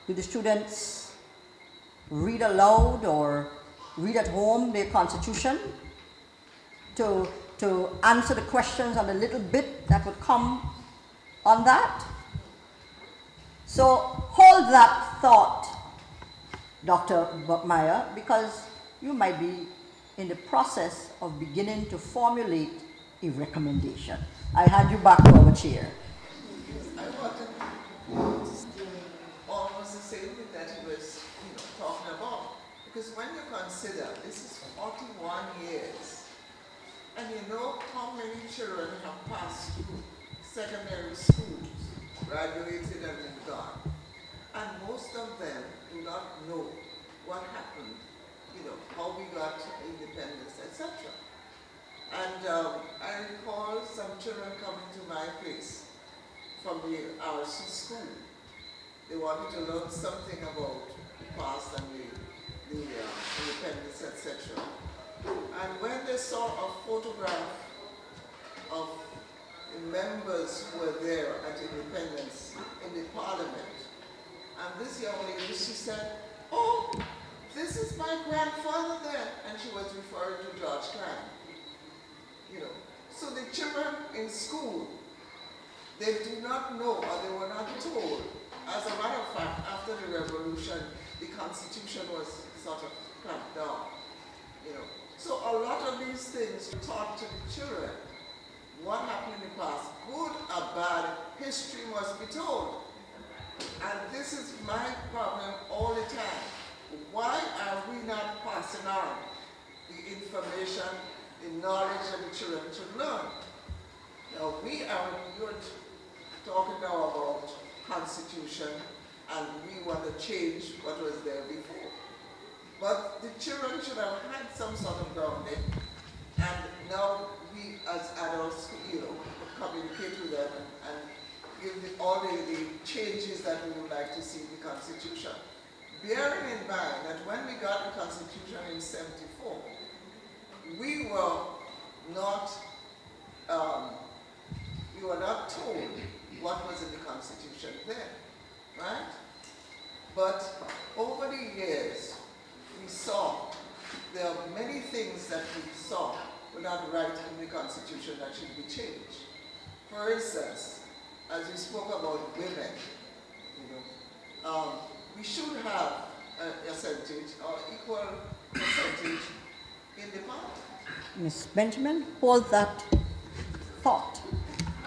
do the students read aloud or read at home their Constitution to answer the questions on the little bit that would come on that? So hold that thought, Dr. Buckmeyer, because you might be in the process of beginning to formulate a recommendation. I hand you back to our chair. I wanted almost the same thing that he was talking about. Because when you consider this is 41 years, and you know how many children have passed through secondary schools, graduated and been gone, and most of them do not know what happened, how we got independence, etc. And I recall some children coming to my place from the RC school. They wanted to learn something about the past and the independence, etc. And when they saw a photograph of the members who were there at independence in the parliament, and this young lady, she said, "Oh, this is my grandfather there," and she was referring to George Klein. So the children in school, they do not know, or they were not told. As a matter of fact, after the revolution, the Constitution was sort of clamped down. So a lot of these things taught to the children. What happened in the past, good or bad, history must be told. And this is my problem all the time. Why are we not passing on the information, the knowledge that the children should learn? Now you're talking now about Constitution, and we want to change what was there before. But the children should have had some sort of grounding, and now we as adults, communicate with them and give all the changes that we would like to see in the Constitution. Bearing in mind that when we got the Constitution in '74, we were not told what was in the Constitution then, right? But over the years, we saw there are many things that we saw were not right in the Constitution that should be changed. For instance, as we spoke about women, we should have a percentage or equal percentage in the party. Ms. Benjamin, hold that thought,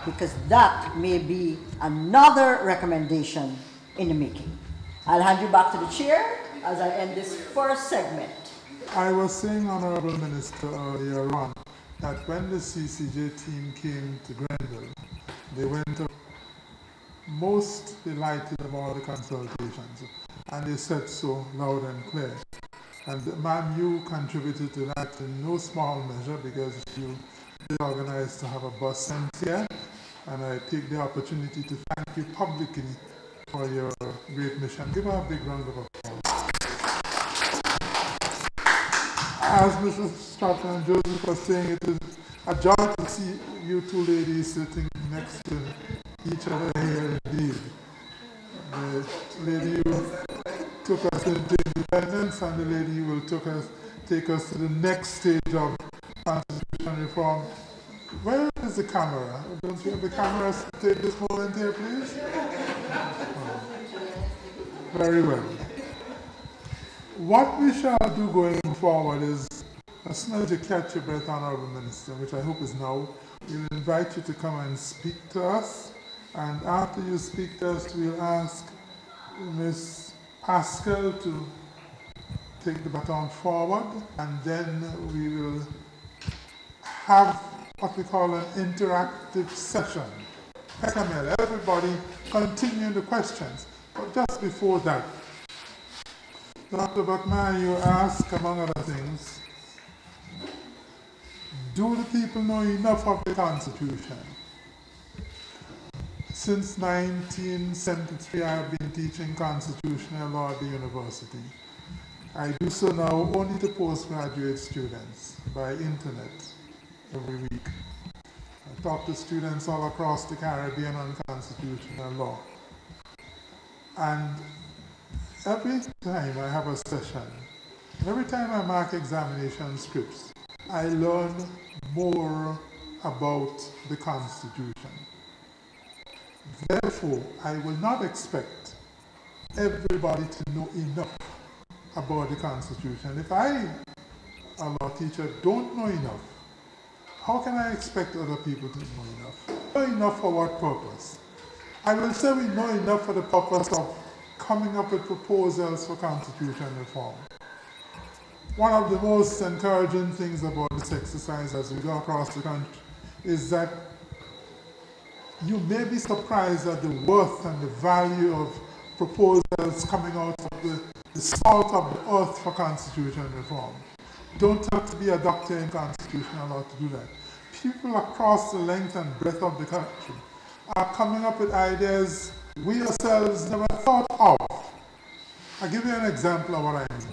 because that may be another recommendation in the making. I'll hand you back to the chair as I end this first segment. I was saying, Honorable Minister, earlier on, that when the CCJ team came to Grenville, they went up most delighted about the consultations, and they said so loud and clear. And ma'am, you contributed to that in no small measure, because you did organize to have a bus sent here, and I take the opportunity to thank you publicly for your great mission. Give her a big round of applause. As Mrs. Stratton and Joseph was saying, it is a joy to see you two ladies sitting next to each other here indeed. The lady who took us into independence and the lady who will take us to the next stage of constitutional reform. Where is the camera? Don't you have the cameras to take this moment here, please? Oh. Very well. What we shall do going forward is, as soon as you catch your breath, Honorable Minister, which I hope is now, we'll invite you to come and speak to us. And after you speak to us, we'll ask Ms. Pascal to take the baton forward, and then we will have what we call an interactive session. Peckamel, everybody continue the questions. But just before that, Dr. Buckmeyer, you ask, among other things, do the people know enough of the Constitution? Since 1973, I have been teaching constitutional law at the university. I do so now only to postgraduate students by internet every week. I talk to students all across the Caribbean on constitutional law. And every time I have a session, every time I mark examination scripts, I learn more about the Constitution. Therefore, I will not expect everybody to know enough about the Constitution. If I, a law teacher, don't know enough, how can I expect other people to know enough? Know enough for what purpose? I will say we know enough for the purpose of coming up with proposals for constitutional reform. One of the most encouraging things about this exercise as we go across the country is that you may be surprised at the worth and the value of proposals coming out of the salt of the earth for constitutional reform. Don't have to be a doctor in constitutional law to do that. People across the length and breadth of the country are coming up with ideas we ourselves never thought of. I'll give you an example of what I mean.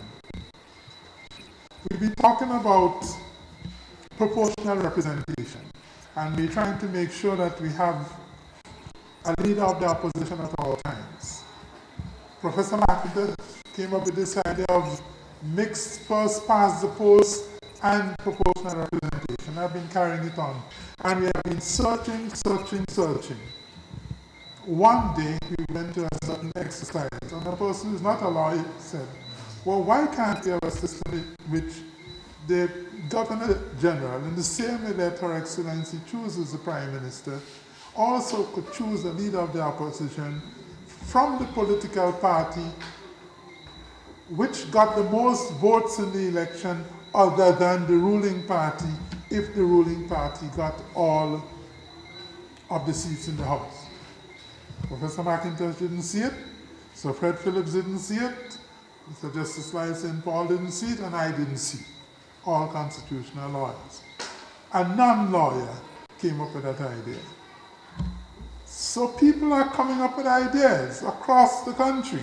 We've been talking about proportional representation, and we're trying to make sure that we have a leader of the opposition at all times. Professor McIntosh came up with this idea of mixed first past the post and proportional representation. I've been carrying it on. And we have been searching. One day we went to a certain exercise, and a person who's not a lawyer said, well, why can't we have a system in which the Governor General, in the same way that Her Excellency chooses the Prime Minister, also could choose the leader of the opposition from the political party which got the most votes in the election other than the ruling party, if the ruling party got all of the seats in the House. Professor McIntosh didn't see it, Sir Fred Phillips didn't see it, Mr. Justice Lyle St. Paul didn't see it, and I didn't see it. All constitutional lawyers. A non-lawyer came up with that idea. So people are coming up with ideas across the country.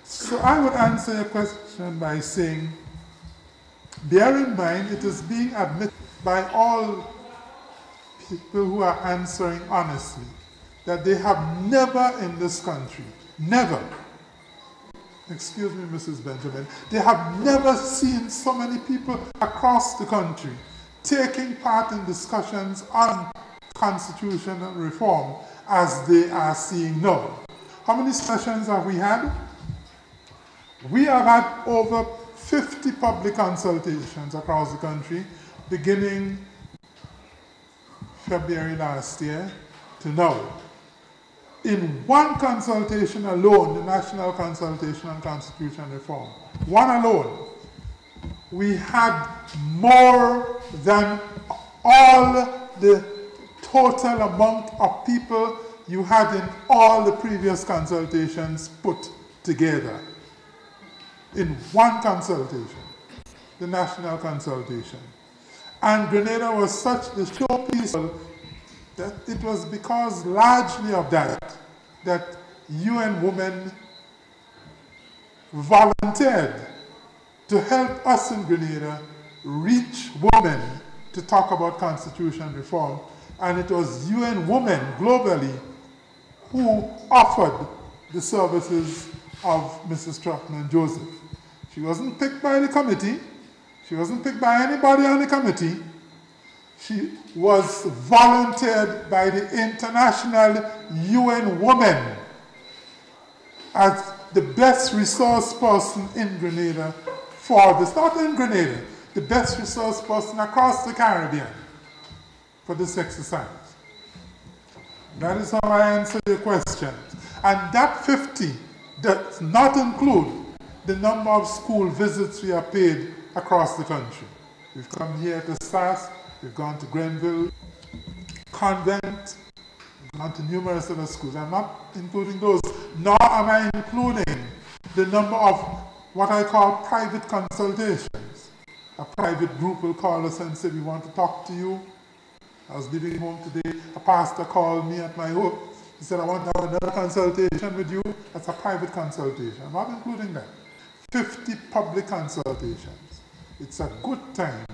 So I would answer your question by saying, bear in mind it is being admitted by all people who are answering honestly that they have never in this country, never, excuse me, Mrs. Benjamin, they have never seen so many people across the country taking part in discussions on constitutional reform as they are seeing now. How many sessions have we had? We have had over 50 public consultations across the country, beginning February last year to now. In one consultation alone, the National Consultation on Constitution Reform, one alone, we had more than all the total amount of people you had in all the previous consultations put together. In one consultation, the National Consultation. And Grenada was such the showpiece that it was because largely of that UN Women volunteered to help us in Grenada reach women to talk about constitution reform. And it was UN Women globally who offered the services of Mrs. Trotman Joseph. She wasn't picked by the committee. She wasn't picked by anybody on the committee. She was volunteered by the International UN Women as the best resource person in Grenada for this, not in Grenada, the best resource person across the Caribbean for this exercise. That is how I answer your question. And that 50 does not include the number of school visits we have paid across the country. We've come here to SAS, we've gone to Grenville, Convent, we've gone to numerous other schools. I'm not including those, nor am I including the number of what I call private consultations. A private group will call us and say, we want to talk to you. I was leaving home today, a pastor called me at my home. He said, I want to have another consultation with you. That's a private consultation. I'm not including that. 50 public consultations. It's a good time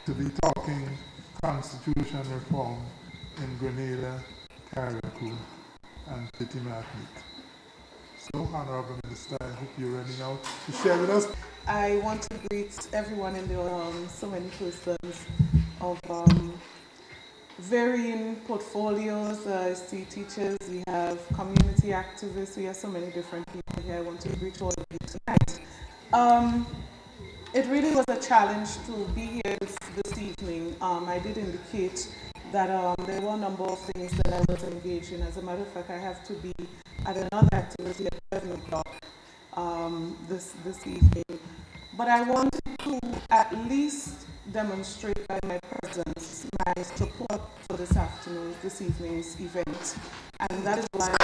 to be talking constitution reform in Grenada, Carriacou, and Petit Martinique. So, Honorable Minister, I hope you're ready now to share with us. I want to greet everyone in the so many persons of varying portfolios. I see teachers, we have community activists, we have so many different people here. I want to greet all of you tonight. It really was a challenge to be here this evening. I did indicate that there were a number of things that I was engaged in. As a matter of fact, I have to be at another activity at 7 o'clock this evening. But I wanted to at least demonstrate by my presence my support for this evening's event. And that is why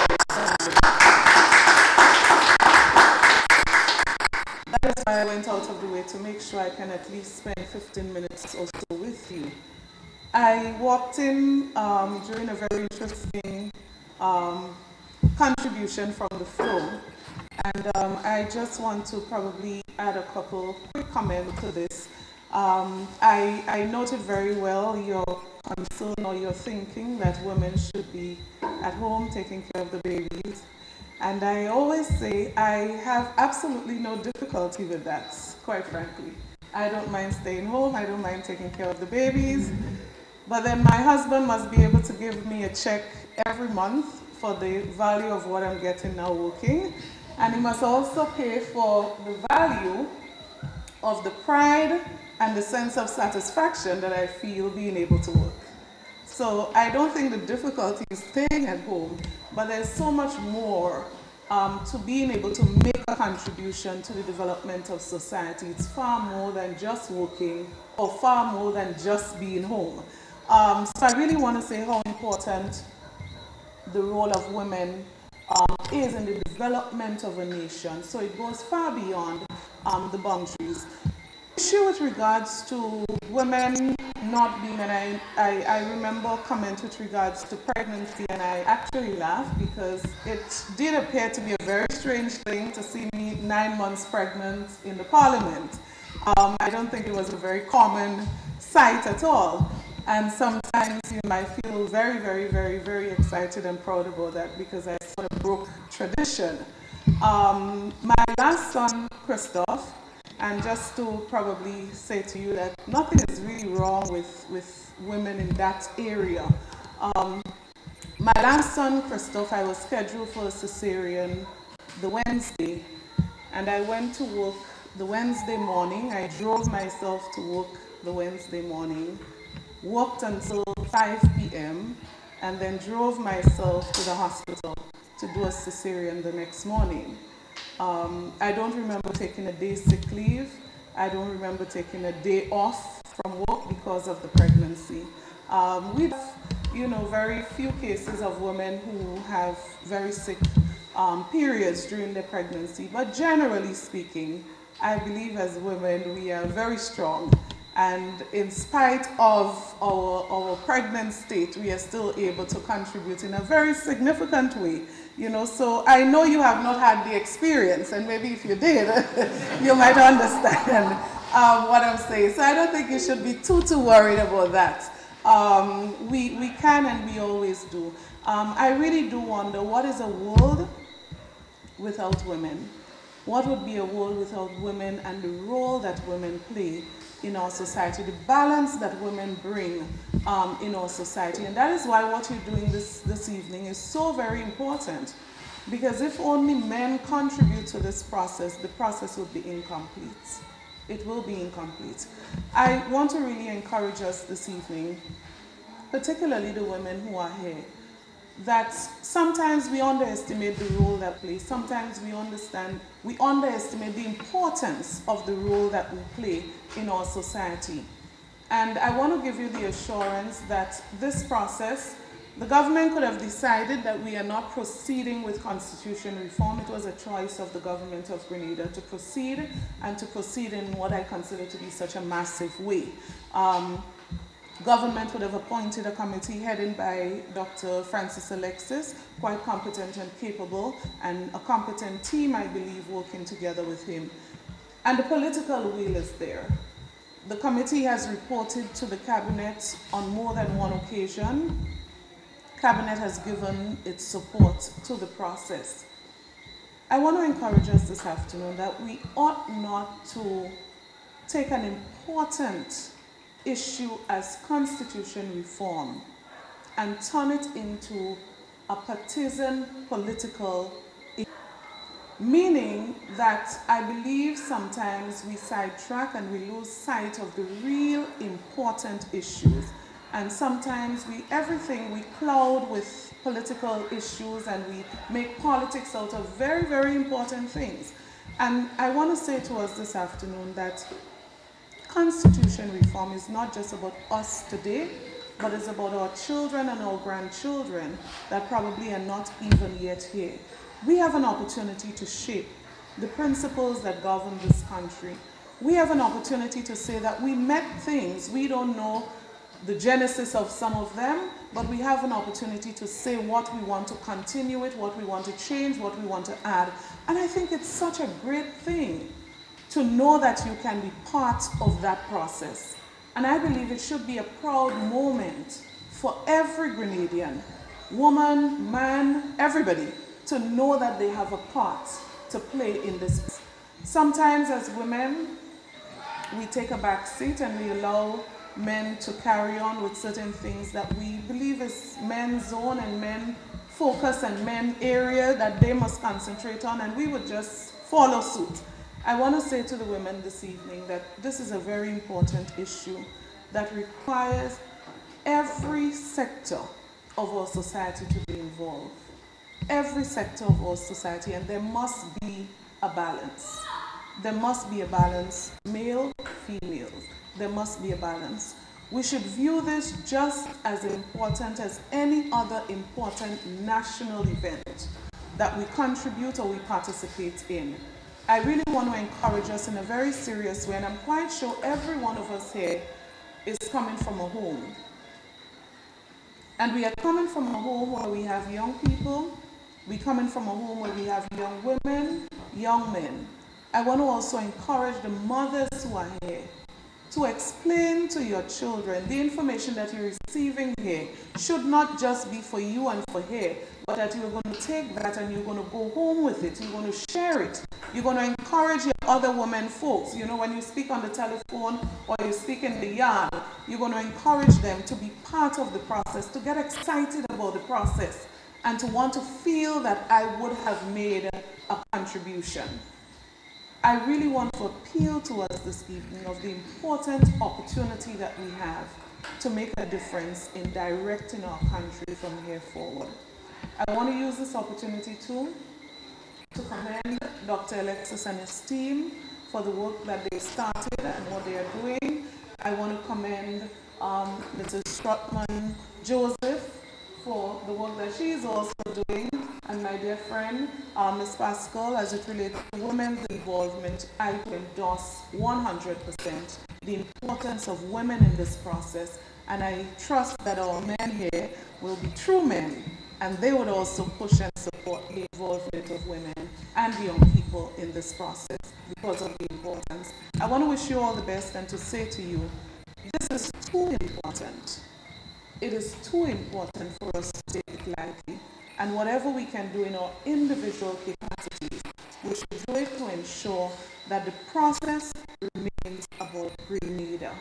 I went out of the way to make sure I can at least spend 15 minutes or so with you. I walked in during a very interesting contribution from the floor, and I just want to probably add a couple quick comments to this. I noted very well your concern or your thinking that women should be at home taking care of the babies. And I always say I have absolutely no difficulty with that, quite frankly. I don't mind staying home, I don't mind taking care of the babies, but then my husband must be able to give me a check every month for the value of what I'm getting now working, and he must also pay for the value of the pride and the sense of satisfaction that I feel being able to work. So I don't think the difficulty is staying at home, but there's so much more to being able to make a contribution to the development of society. It's far more than just working or far more than just being home. So I really want to say how important the role of women is in the development of a nation. So it goes far beyond the boundaries. Issue with regards to women not being, and I remember a comment with regards to pregnancy, and I actually laughed because it did appear to be a very strange thing to see me 9 months pregnant in the parliament. I don't think it was a very common sight at all. And sometimes you might feel very, very, very, very excited and proud about that because I sort of broke tradition. My last son, Christoph, and just to probably say to you that nothing is really wrong with women in that area. My last son, Christoph, I was scheduled for a cesarean the Wednesday, and I went to work the Wednesday morning. I drove myself to work the Wednesday morning, worked until 5 p.m., and then drove myself to the hospital to do a cesarean the next morning. I don't remember taking a day's sick leave. I don't remember taking a day off from work because of the pregnancy. We have, very few cases of women who have very sick periods during their pregnancy, but generally speaking, I believe as women we are very strong, and in spite of our pregnant state, we are still able to contribute in a very significant way. So I know you have not had the experience, and maybe if you did, you might understand what I'm saying. So I don't think you should be too worried about that. We can and we always do. I really do wonder, what is a world without women? What would be a world without women and the role that women play in our society, the balance that women bring in our society? And that is why what you're doing this evening is so very important. Because if only men contribute to this process, the process would be incomplete. It will be incomplete. I want to really encourage us this evening, particularly the women who are here, that sometimes we underestimate the role that plays. Sometimes we underestimate the importance of the role that we play in our society. And I want to give you the assurance that this process, the government could have decided that we are not proceeding with constitution reform. It was a choice of the government of Grenada to proceed, and to proceed in what I consider to be such a massive way. Government would have appointed a committee headed by Dr. Francis Alexis, quite competent and capable, and a competent team, I believe, working together with him. And the political will is there. The committee has reported to the Cabinet on more than one occasion. Cabinet has given its support to the process. I want to encourage us this afternoon that we ought not to take an important issue as constitution reform and turn it into a partisan political issue. Meaning that I believe sometimes we sidetrack and we lose sight of the real important issues. And sometimes everything we cloud with political issues, and we make politics out of very, very important things. And I want to say to us this afternoon that constitution reform is not just about us today, but it's about our children and our grandchildren that probably are not even yet here. We have an opportunity to shape the principles that govern this country. We have an opportunity to say that we met things, we don't know the genesis of some of them, but we have an opportunity to say what we want to continue with, what we want to change, what we want to add. And I think it's such a great thing to know that you can be part of that process. And I believe it should be a proud moment for every Grenadian, woman, man, everybody, to know that they have a part to play in this. Sometimes as women, we take a back seat and we allow men to carry on with certain things that we believe is men's zone and men focus and men area that they must concentrate on, and we would just follow suit. I want to say to the women this evening that this is a very important issue that requires every sector of our society to be involved. Every sector of our society, and there must be a balance. There must be a balance, male, female. There must be a balance. We should view this just as important as any other important national event that we contribute or we participate in. I really want to encourage us in a very serious way, and I'm quite sure every one of us here is coming from a home. And we are coming from a home where we have young people, we're coming from a home where we have young women, young men. I want to also encourage the mothers who are here to explain to your children the information that you're receiving here should not just be for you and for here, but that you're going to take that and you're going to go home with it, you're going to share it You're going to encourage your other women folks. You know, when you speak on the telephone or you speak in the yard, you're going to encourage them to be part of the process, to get excited about the process, and to want to feel that I would have made a contribution. I really want to appeal to us this evening of the important opportunity that we have to make a difference in directing our country from here forward. I want to use this opportunity too to commend Dr. Alexis and his team for the work that they started and what they are doing. I want to commend Mrs. Strotman Joseph for the work that she is also doing, and my dear friend, Ms. Pascal, as it relates to women's involvement. I endorse 100% the importance of women in this process, and I trust that our men here will be true men, and they would also push and support the involvement of women and young people in this process because of the importance. I want to wish you all the best and to say to you, this is too important. It is too important for us to take it lightly, and whatever we can do in our individual capacities, we should do it to ensure that the process remains about Grenada,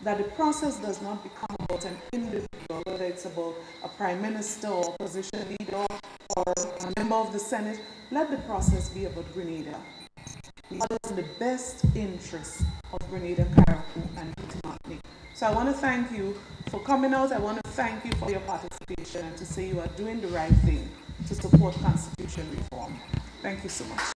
that the process does not become about an individual, whether it's about a prime minister or opposition leader or a member of the Senate. Let the process be about Grenada. What is in the best interest of Grenada, Carriacou, and Peter Martinique. So I want to thank you for coming out. I want to thank you for your participation and to say you are doing the right thing to support constitution reform. Thank you so much.